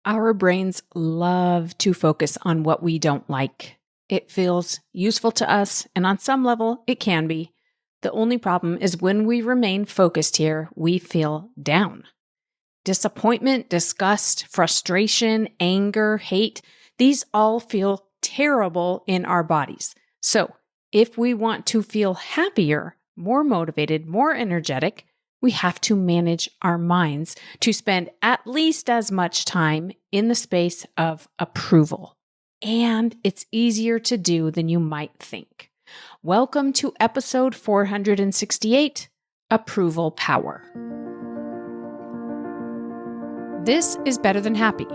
Our brains love to focus on what we don't like. It feels useful to us, and on some level, it can be. The only problem is when we remain focused here, we feel down. Disappointment, disgust, frustration, anger, hate, these all feel terrible in our bodies. So, if we want to feel happier, more motivated, more energetic, we have to manage our minds to spend at least as much time in the space of approval. And it's easier to do than you might think. Welcome to episode 468, Approval Power. This is Better Than Happy.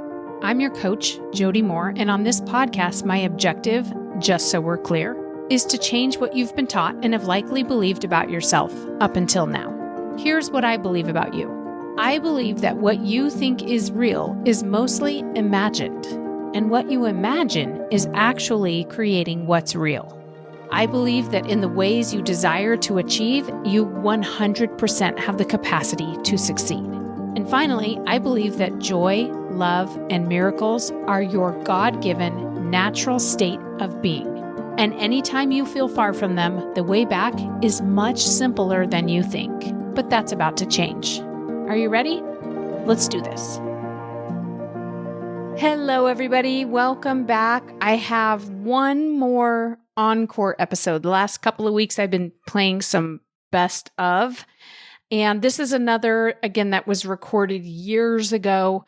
I'm your coach, Jody Moore, and on this podcast, my objective, just so we're clear, is to change what you've been taught and have likely believed about yourself up until now. Here's what I believe about you. I believe that what you think is real is mostly imagined, and what you imagine is actually creating what's real. I believe that in the ways you desire to achieve, you 100% have the capacity to succeed. And finally, I believe that joy, love, and miracles are your God-given natural state of being. And anytime you feel far from them, the way back is much simpler than you think. But that's about to change. Are you ready? Let's do this. Hello, everybody. Welcome back. I have one more Encore episode. The last couple of weeks, I've been playing some best of. And this is another, again, that was recorded years ago.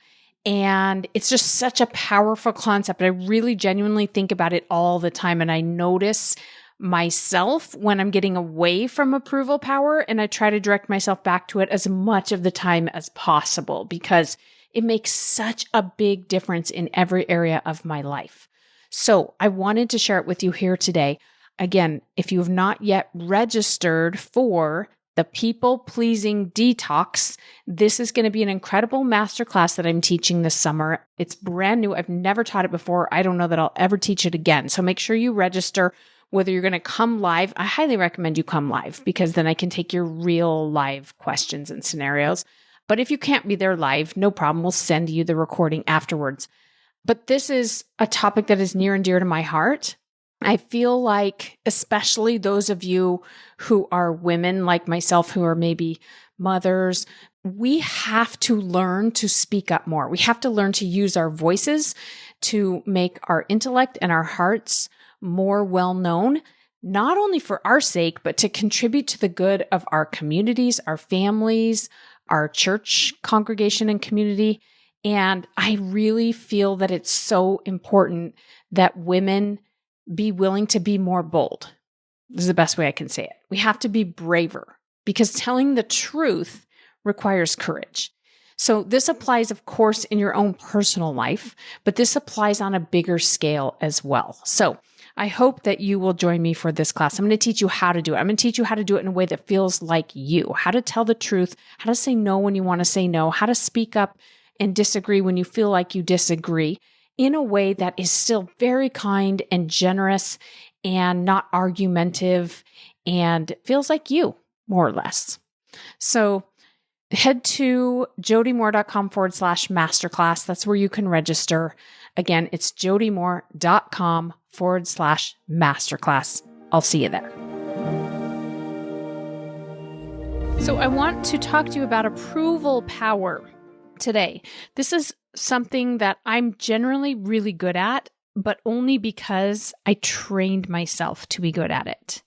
And it's just such a powerful concept. I really genuinely think about it all the time. And I notice myself when I'm getting away from approval power, and I try to direct myself back to it as much of the time as possible because it makes such a big difference in every area of my life. So I wanted to share it with you here today. Again, if you have not yet registered for the People Pleasing Detox, this is going to be an incredible masterclass that I'm teaching this summer. It's brand new. I've never taught it before. I don't know that I'll ever teach it again. So make sure you register. Whether you're going to come live, I highly recommend you come live because then I can take your real live questions and scenarios. But if you can't be there live, no problem. We'll send you the recording afterwards. But this is a topic that is near and dear to my heart. I feel like, especially those of you who are women like myself, who are maybe mothers, we have to learn to speak up more. We have to learn to use our voices to make our intellect and our hearts more well-known, not only for our sake, but to contribute to the good of our communities, our families, our church congregation and community. And I really feel that it's so important that women be willing to be more bold. This is the best way I can say it. We have to be braver because telling the truth requires courage. So this applies, of course, in your own personal life, but this applies on a bigger scale as well. So I hope that you will join me for this class. I'm going to teach you how to do it. I'm going to teach you how to do it in a way that feels like you, how to tell the truth, how to say no when you want to say no, how to speak up and disagree when you feel like you disagree in a way that is still very kind and generous and not argumentative and feels like you, more or less. So head to jodymoore.com/masterclass. That's where you can register. Again, it's jodymoore.com/masterclass. I'll see you there. So I want to talk to you about approval power today. This is something that I'm generally really good at, but only because I trained myself to be good at it.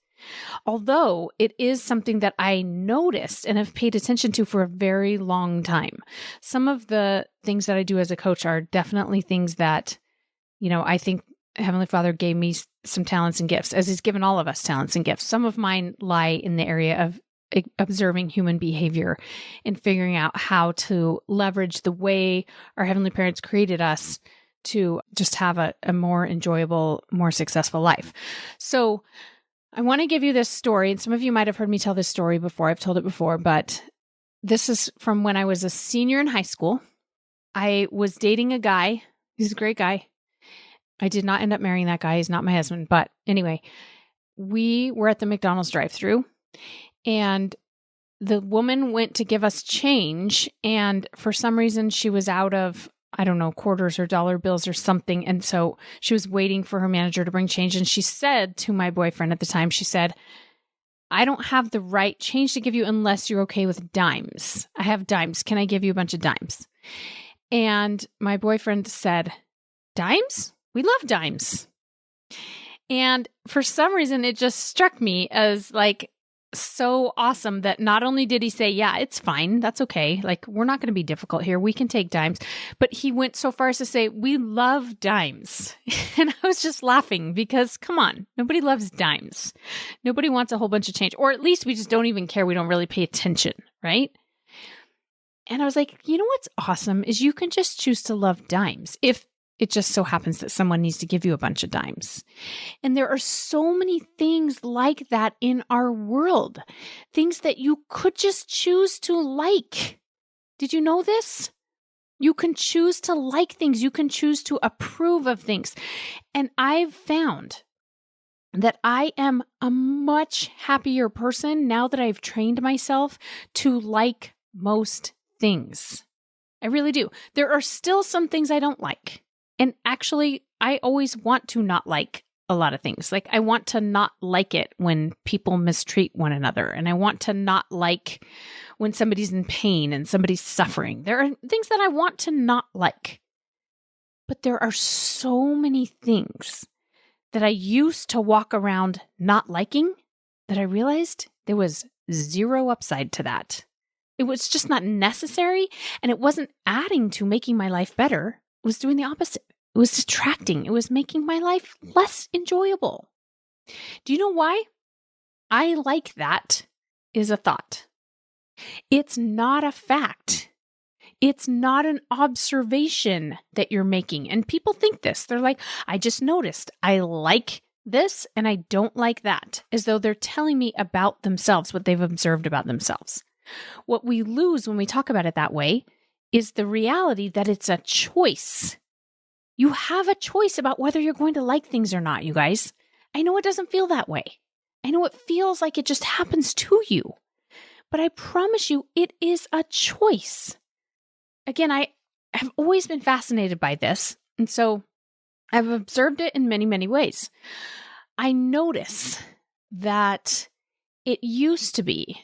Although it is something that I noticed and have paid attention to for a very long time. Some of the things that I do as a coach are definitely things that, I think Heavenly Father gave me some talents and gifts, as He's given all of us talents and gifts. Some of mine lie in the area of observing human behavior and figuring out how to leverage the way our Heavenly Parents created us to just have a more enjoyable, more successful life. So I want to give you this story, and some of you might have heard me tell this story before. I've told it before, but this is from when I was a senior in high school. I was dating a guy. He's a great guy. I did not end up marrying that guy. He's not my husband. But anyway, we were at the McDonald's drive-thru, and the woman went to give us change, and for some reason she was out of I don't know, quarters or dollar bills or something. And so she was waiting for her manager to bring change. And she said to my boyfriend at the time, she said, I don't have the right change to give you unless you're okay with dimes. I have dimes. Can I give you a bunch of dimes? And my boyfriend said, dimes? We love dimes. And for some reason, it just struck me as like so awesome that not only did he say, yeah, it's fine. That's okay. Like, we're not going to be difficult here. We can take dimes. But he went so far as to say, we love dimes. And I was just laughing because, come on, nobody loves dimes. Nobody wants a whole bunch of change. Or at least we just don't even care. We don't really pay attention, right? And I was like, you know what's awesome is you can just choose to love dimes if it just so happens that someone needs to give you a bunch of dimes. And there are so many things like that in our world, things that you could just choose to like. Did you know this? You can choose to like things. You can choose to approve of things. And I've found that I am a much happier person now that I've trained myself to like most things. I really do. There are still some things I don't like. And actually, I always want to not like a lot of things. Like, I want to not like it when people mistreat one another. And I want to not like when somebody's in pain and somebody's suffering. There are things that I want to not like. But there are so many things that I used to walk around not liking that I realized there was zero upside to that. It was just not necessary. And it wasn't adding to making my life better. It was doing the opposite. It was distracting. It was making my life less enjoyable. Do you know why? I like that is a thought. It's not a fact. It's not an observation that you're making. And people think this. They're like, I just noticed I like this and I don't like that, as though they're telling me about themselves, what they've observed about themselves. What we lose when we talk about it that way is the reality that it's a choice. You have a choice about whether you're going to like things or not, you guys. I know it doesn't feel that way. I know it feels like it just happens to you. But I promise you, it is a choice. Again, I have always been fascinated by this. And so I've observed it in many, many ways. I notice that it used to be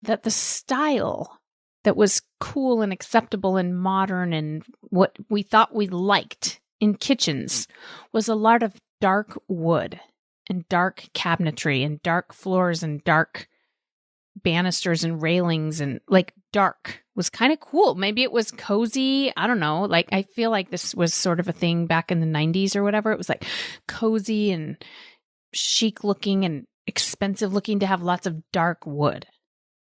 that the style that was cool and acceptable and modern and what we thought we liked in kitchens was a lot of dark wood and dark cabinetry and dark floors and dark banisters and railings, and like dark was kind of cool. Maybe it was cozy. I don't know. Like, I feel like this was sort of a thing back in the 90s or whatever. It was like cozy and chic looking and expensive looking to have lots of dark wood.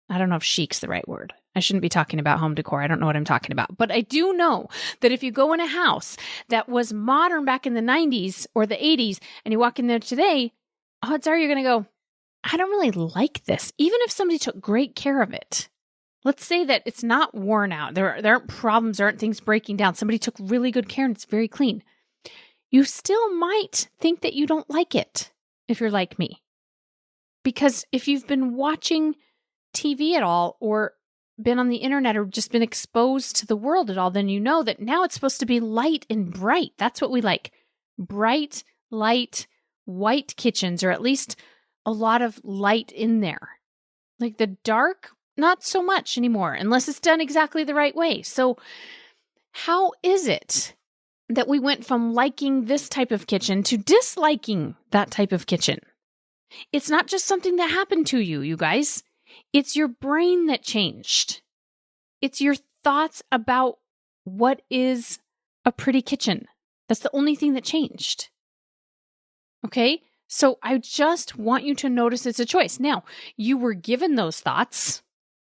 I don't know if chic's the right word. I shouldn't be talking about home decor. I don't know what I'm talking about. But I do know that if you go in a house that was modern back in the 90s or the 80s and you walk in there today, odds are you're going to go, I don't really like this. Even if somebody took great care of it. Let's say that it's not worn out. There aren't problems. There aren't things breaking down. Somebody took really good care and it's very clean. You still might think that you don't like it if you're like me. Because if you've been watching TV at all or been on the internet or just been exposed to the world at all, then you know that now it's supposed to be light and bright. That's what we like. Bright, light, white kitchens, or at least a lot of light in there. Like the dark, not so much anymore, unless it's done exactly the right way. So how is it that we went from liking this type of kitchen to disliking that type of kitchen? It's not just something that happened to you, you guys. It's your brain that changed. It's your thoughts about what is a pretty kitchen. That's the only thing that changed. Okay? So I just want you to notice it's a choice. Now, you were given those thoughts,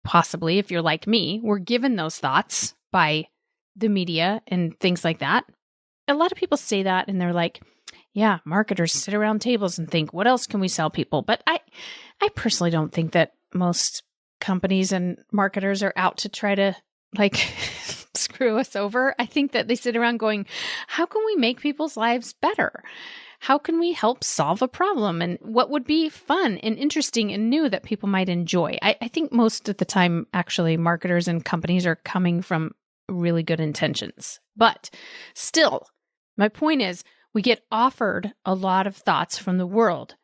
possibly if you're like me, were given those thoughts by the media and things like that. A lot of people say that and they're like, yeah, marketers sit around tables and think, what else can we sell people? But I personally don't think that most companies and marketers are out to try to like screw us over. I think that they sit around going, how can we make people's lives better? How can we help solve a problem? And what would be fun and interesting and new that people might enjoy? I think most of the time, actually, marketers and companies are coming from really good intentions. But still, my point is we get offered a lot of thoughts from the world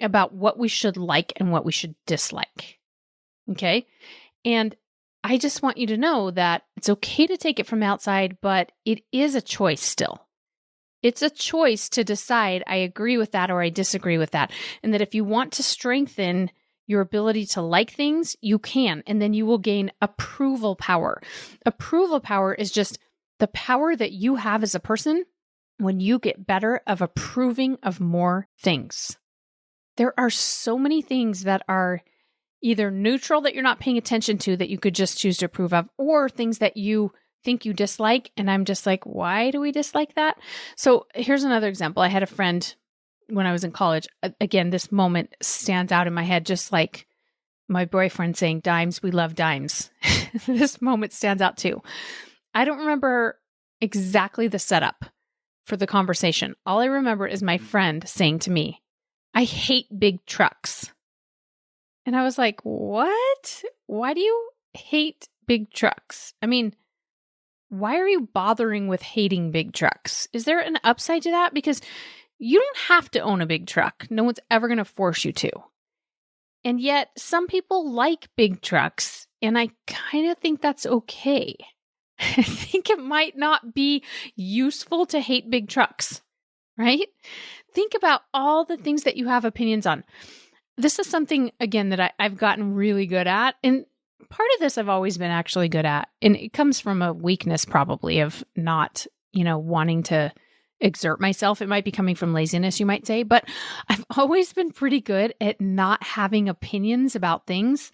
about what we should like and what we should dislike. Okay? And I just want you to know that it's okay to take it from outside, but it is a choice still. It's a choice to decide I agree with that or I disagree with that. And that if you want to strengthen your ability to like things, you can. And then you will gain approval power. Approval power is just the power that you have as a person when you get better of approving of more things. There are so many things that are either neutral that you're not paying attention to that you could just choose to approve of, or things that you think you dislike. And I'm just like, why do we dislike that? So here's another example. I had a friend when I was in college. Again, this moment stands out in my head, just like my boyfriend saying, dimes, we love dimes. This moment stands out too. I don't remember exactly the setup for the conversation. All I remember is my friend saying to me, I hate big trucks. And I was like, what? Why do you hate big trucks? I mean, why are you bothering with hating big trucks? Is there an upside to that? Because you don't have to own a big truck. No one's ever going to force you to. And yet some people like big trucks, and I kind of think that's okay. I think it might not be useful to hate big trucks, right? Think about all the things that you have opinions on. This is something, again, that I've gotten really good at. And part of this I've always been actually good at. And it comes from a weakness probably of not, wanting to exert myself. It might be coming from laziness, you might say. But I've always been pretty good at not having opinions about things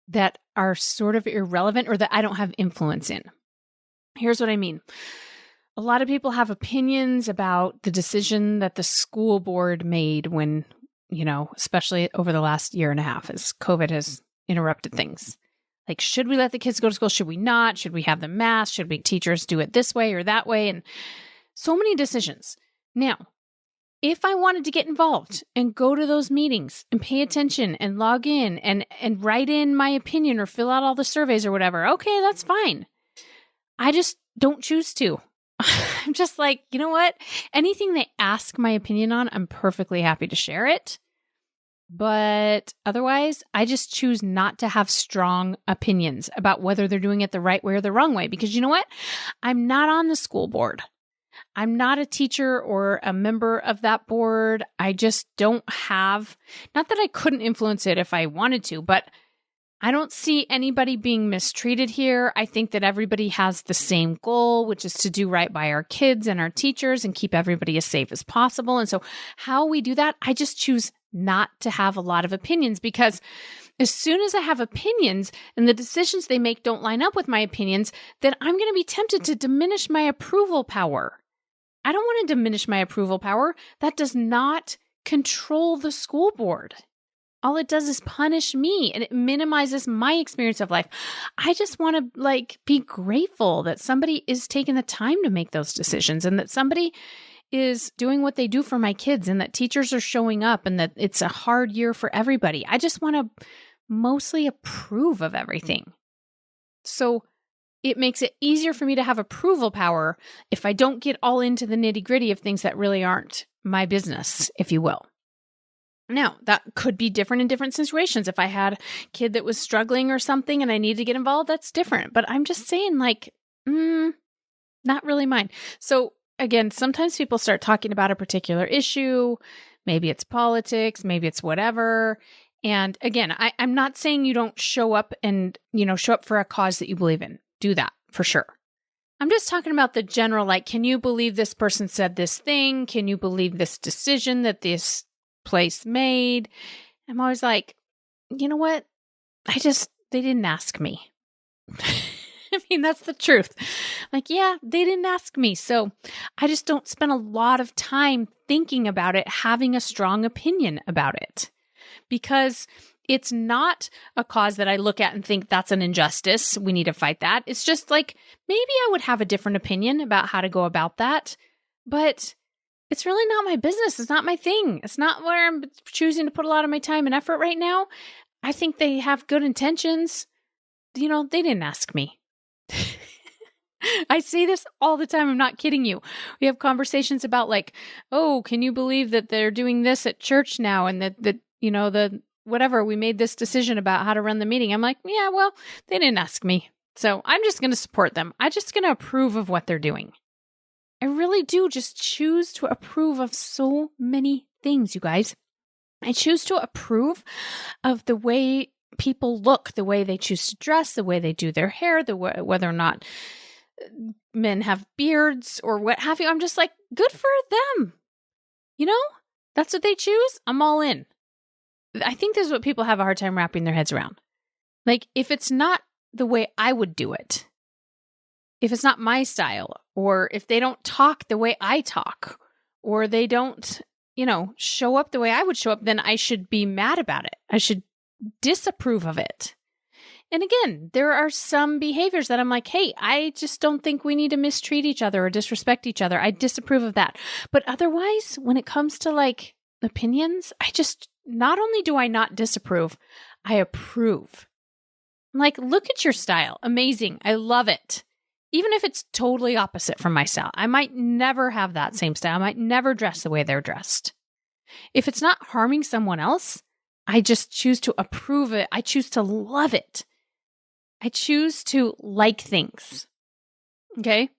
that are sort of irrelevant or that I don't have influence in. Here's what I mean. A lot of people have opinions about the decision that the school board made when, especially over the last year and a half as COVID has interrupted things. Like, should we let the kids go to school? Should we not? Should we have them masked? Should we teachers do it this way or that way? And so many decisions. Now, if I wanted to get involved and go to those meetings and pay attention and log in and write in my opinion or fill out all the surveys or whatever, okay, that's fine. I just don't choose to. I'm just like, you know what? Anything they ask my opinion on, I'm perfectly happy to share it. But otherwise, I just choose not to have strong opinions about whether they're doing it the right way or the wrong way. Because you know what? I'm not on the school board. I'm not a teacher or a member of that board. I just don't have, not that I couldn't influence it if I wanted to, but I don't see anybody being mistreated here. I think that everybody has the same goal, which is to do right by our kids and our teachers and keep everybody as safe as possible. And so how we do that, I just choose not to have a lot of opinions, because as soon as I have opinions and the decisions they make don't line up with my opinions, then I'm going to be tempted to diminish my approval power. I don't want to diminish my approval power. That does not control the school board. All it does is punish me, and it minimizes my experience of life. I just want to be grateful that somebody is taking the time to make those decisions, and that somebody is doing what they do for my kids, and that teachers are showing up, and that it's a hard year for everybody. I just want to mostly approve of everything. So it makes it easier for me to have approval power if I don't get all into the nitty-gritty of things that really aren't my business, if you will. Now, that could be different in different situations. If I had a kid that was struggling or something and I needed to get involved, that's different. But I'm just saying, not really mine. So again, sometimes people start talking about a particular issue. Maybe it's politics, maybe it's whatever. And again, I'm not saying you don't show up and, show up for a cause that you believe in. Do that for sure. I'm just talking about the general, can you believe this person said this thing? Can you believe this decision that this place made? I'm always like, you know what? They didn't ask me. I mean, that's the truth. Yeah, they didn't ask me. So I just don't spend a lot of time thinking about it, having a strong opinion about it, because it's not a cause that I look at and think that's an injustice. We need to fight that. It's just maybe I would have a different opinion about how to go about that, but it's really not my business. It's not my thing. It's not where I'm choosing to put a lot of my time and effort right now. I think they have good intentions. They didn't ask me. I say this all the time. I'm not kidding you. We have conversations about like, oh, can you believe that they're doing this at church now? And the whatever, we made this decision about how to run the meeting. I'm like, yeah, well, they didn't ask me. So I'm just going to support them. I'm just going to approve of what they're doing. I really do just choose to approve of so many things, you guys. I choose to approve of the way people look, the way they choose to dress, the way they do their hair, whether or not men have beards or what have you. I'm just like, good for them. That's what they choose. I'm all in. I think this is what people have a hard time wrapping their heads around. Like, if it's not the way I would do it, if it's not my style, or if they don't talk the way I talk, or they don't, show up the way I would show up, then I should be mad about it. I should disapprove of it. And again, there are some behaviors that I'm like, hey, I just don't think we need to mistreat each other or disrespect each other. I disapprove of that. But otherwise, when it comes to like opinions, not only do I not disapprove, I approve. I'm like, look at your style. Amazing. I love it. Even if it's totally opposite from my style. I might never have that same style. I might never dress the way they're dressed. If it's not harming someone else, I just choose to approve it. I choose to love it. I choose to like things. Okay?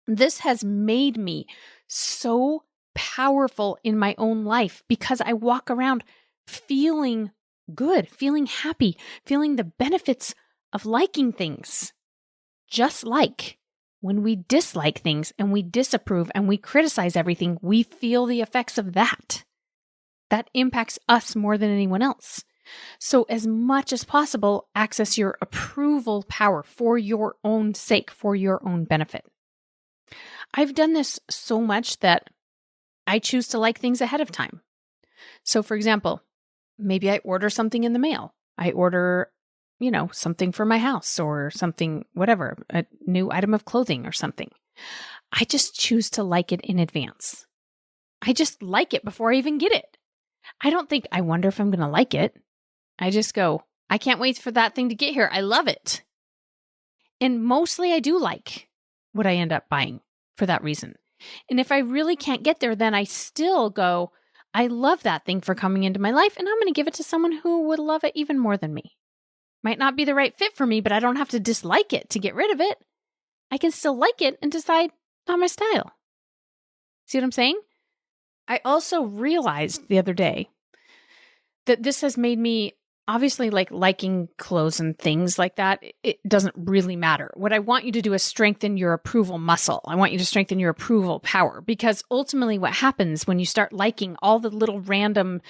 This has made me so powerful in my own life because I walk around feeling good, feeling happy, feeling the benefits of liking things. Just like when we dislike things and we disapprove and we criticize everything, we feel the effects of that. That impacts us more than anyone else. So as much as possible, access your approval power for your own sake, for your own benefit. I've done this so much that I choose to like things ahead of time. So for example, maybe I order something in the mail. I order, something for my house or something, whatever, a new item of clothing or something. I just choose to like it in advance. I just like it before I even get it. I don't think, I wonder if I'm going to like it. I just go, I can't wait for that thing to get here. I love it. And mostly I do like what I end up buying for that reason. And if I really can't get there, then I still go, I love that thing for coming into my life, and I'm going to give it to someone who would love it even more than me. Might not be the right fit for me, but I don't have to dislike it to get rid of it. I can still like it and decide not my style. See what I'm saying? I also realized the other day that this has made me obviously like liking clothes and things like that. It doesn't really matter. What I want you to do is strengthen your approval muscle. I want you to strengthen your approval power, because ultimately what happens when you start liking all the little random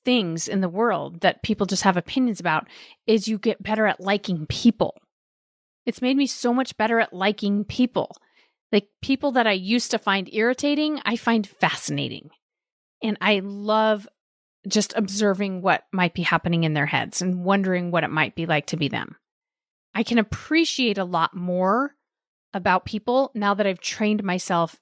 things in the world that people just have opinions about is you get better at liking people. It's made me so much better at liking people. Like people that I used to find irritating, I find fascinating. And I love just observing what might be happening in their heads and wondering what it might be like to be them. I can appreciate a lot more about people now that I've trained myself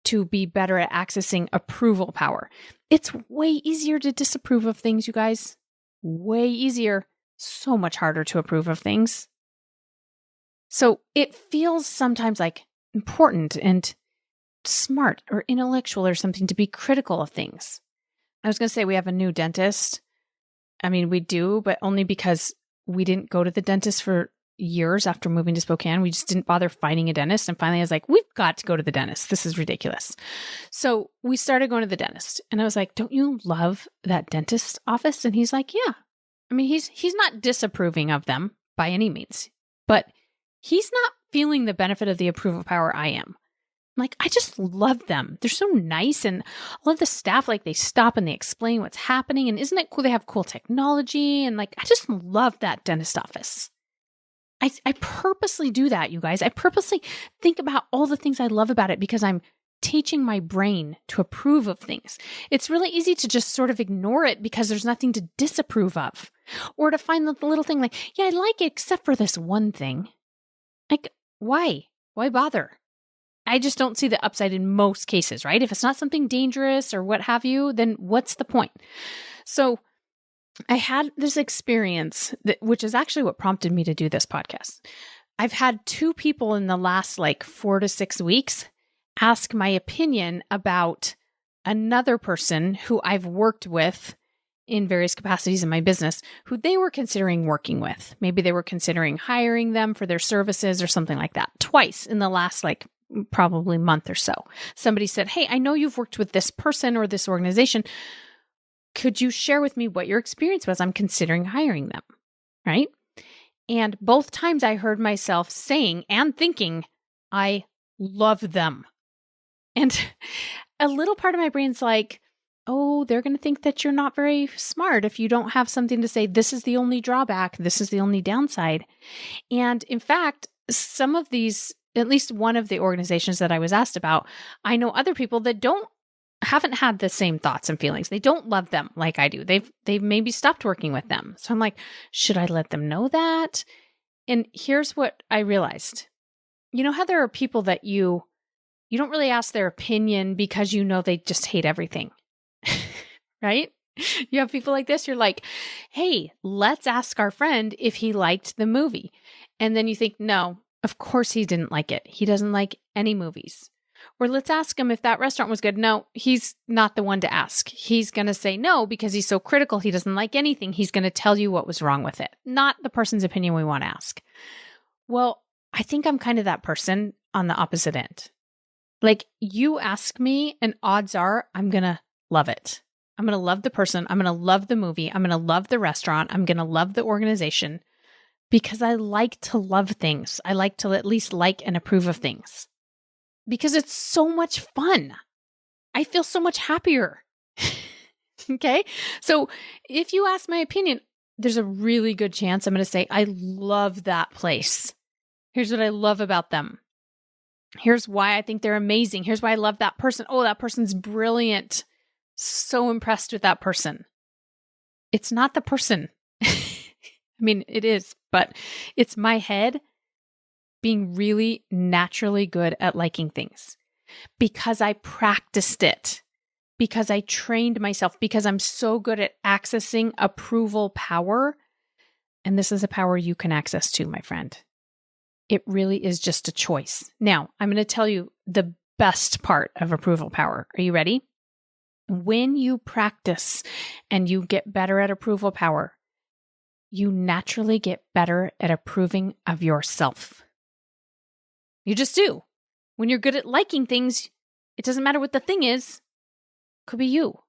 to be better at accessing approval power. It's way easier to disapprove of things, you guys. Way easier. So much harder to approve of things. So it feels sometimes like important and smart or intellectual or something to be critical of things. I was going to say we have a new dentist. I mean, we do, but only because we didn't go to the dentist for years after moving to Spokane. We just didn't bother finding a dentist. And finally I was like, we've got to go to the dentist. This is ridiculous. So we started going to the dentist. And I was like, don't you love that dentist office? And he's like, yeah. I mean, he's not disapproving of them by any means, but he's not feeling the benefit of the approval power I am. Like, I just love them. They're so nice. And I love the staff. Like, they stop and they explain what's happening. And isn't it cool? They have cool technology. And like, I just love that dentist office. I purposely do that, you guys. I purposely think about all the things I love about it because I'm teaching my brain to approve of things. It's really easy to just sort of ignore it because there's nothing to disapprove of. Or to find the little thing like, yeah, I like it except for this one thing. Like, why? Why bother? I just don't see the upside in most cases, right? If it's not something dangerous or what have you, then what's the point? So I had this experience, which is actually what prompted me to do this podcast. I've had 2 people in the last like 4 to 6 weeks ask my opinion about another person who I've worked with in various capacities in my business, who they were considering working with. Maybe they were considering hiring them for their services or something like that. Twice in the last like probably month or so. Somebody said, "Hey, I know you've worked with this person or this organization. Could you share with me what your experience was? I'm considering hiring them." Right? And both times I heard myself saying and thinking, I love them. And a little part of my brain's like, oh, they're going to think that you're not very smart if you don't have something to say. This is the only drawback. This is the only downside. And in fact, some of these, at least one of the organizations that I was asked about, I know other people that haven't had the same thoughts and feelings. They don't love them like I do. They've maybe stopped working with them. So I'm like, should I let them know that? And here's what I realized. You know how there are people that you don't really ask their opinion because you know they just hate everything. Right? You have people like this. You're like, hey, let's ask our friend if he liked the movie. And then you think, no, of course he didn't like it. He doesn't like any movies. Or let's ask him if that restaurant was good. No, he's not the one to ask. He's going to say no because he's so critical. He doesn't like anything. He's going to tell you what was wrong with it, not the person's opinion we want to ask. Well, I think I'm kind of that person on the opposite end. Like, you ask me and odds are I'm going to love it. I'm going to love the person. I'm going to love the movie. I'm going to love the restaurant. I'm going to love the organization because I like to love things. I like to at least like and approve of things because it's so much fun. I feel so much happier. Okay. So if you ask my opinion, there's a really good chance I'm going to say, I love that place. Here's what I love about them. Here's why I think they're amazing. Here's why I love that person. Oh, that person's brilliant. So impressed with that person. It's not the person. I mean, it is, but it's my head being really naturally good at liking things because I practiced it, because I trained myself, because I'm so good at accessing approval power. And this is a power you can access too, my friend. It really is just a choice. Now, I'm going to tell you the best part of approval power. Are you ready? When you practice and you get better at approval power, you naturally get better at approving of yourself. You just do. When you're good at liking things, it doesn't matter what the thing is. It could be you.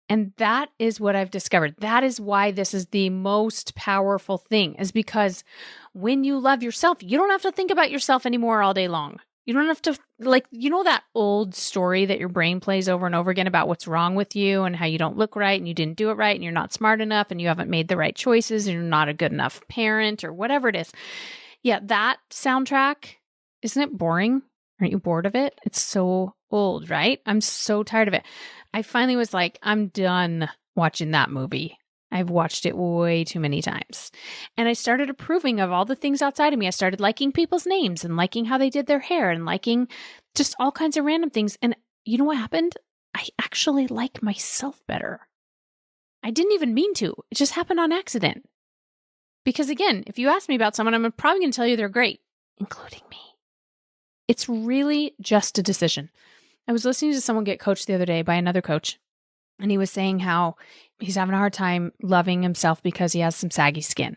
And that is what I've discovered. That is why this is the most powerful thing, is because when you love yourself, you don't have to think about yourself anymore all day long. You don't have to, like, you know that old story that your brain plays over and over again about what's wrong with you and how you don't look right and you didn't do it right and you're not smart enough and you haven't made the right choices and you're not a good enough parent or whatever it is. Yeah, that soundtrack, isn't it boring? Aren't you bored of it? It's so old, right? I'm so tired of it. I finally was like, I'm done watching that movie. I've watched it way too many times. And I started approving of all the things outside of me. I started liking people's names and liking how they did their hair and liking just all kinds of random things. And you know what happened? I actually like myself better. I didn't even mean to. It just happened on accident. Because again, if you ask me about someone, I'm probably going to tell you they're great, including me. It's really just a decision. I was listening to someone get coached the other day by another coach, and he was saying how he's having a hard time loving himself because he has some saggy skin.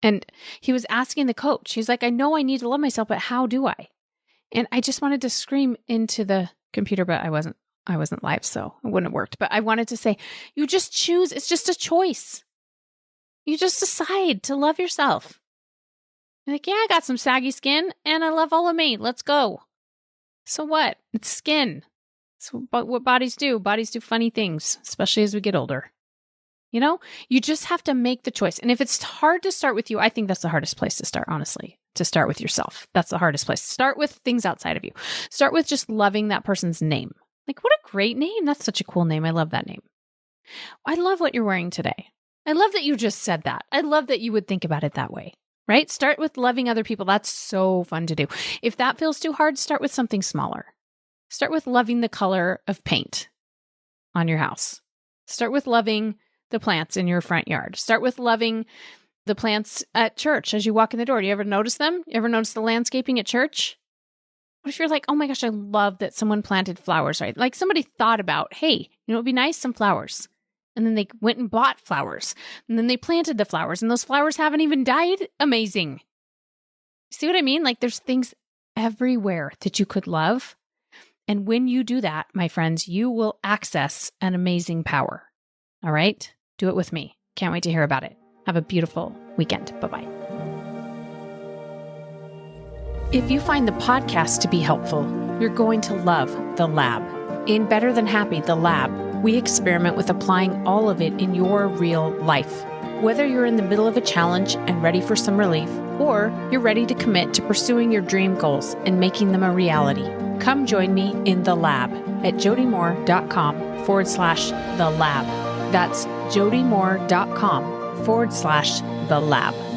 And he was asking the coach, he's like, I know I need to love myself, but how do I? And I just wanted to scream into the computer, but I wasn't live, so it wouldn't have worked. But I wanted to say, you just choose. It's just a choice. You just decide to love yourself. You're like, yeah, I got some saggy skin and I love all of me. Let's go. So what? It's skin. It's what bodies do. Bodies do funny things, especially as we get older. You know, you just have to make the choice. And if it's hard to start with you, I think that's the hardest place to start, honestly, to start with yourself. That's the hardest place. Start with things outside of you. Start with just loving that person's name. Like, what a great name. That's such a cool name. I love that name. I love what you're wearing today. I love that you just said that. I love that you would think about it that way, right? Start with loving other people. That's so fun to do. If that feels too hard, start with something smaller. Start with loving the color of paint on your house. Start with loving the plants in your front yard. Start with loving the plants at church as you walk in the door? Do you ever notice them? You ever notice the landscaping at church? What if you're like, oh my gosh, I love that someone planted flowers, right? Like somebody thought about, hey, it'd be nice, some flowers. And then they went and bought flowers. And then they planted the flowers. And those flowers haven't even died. Amazing. See what I mean? Like there's things everywhere that you could love. And when you do that, my friends, you will access an amazing power. All right? Do it with me. Can't wait to hear about it. Have a beautiful weekend. Bye-bye. If you find the podcast to be helpful, you're going to love The Lab. In Better Than Happy, The Lab, we experiment with applying all of it in your real life. Whether you're in the middle of a challenge and ready for some relief, or you're ready to commit to pursuing your dream goals and making them a reality, come join me in The Lab at jodymoore.com/The Lab. That's jodymoore.com/The Lab.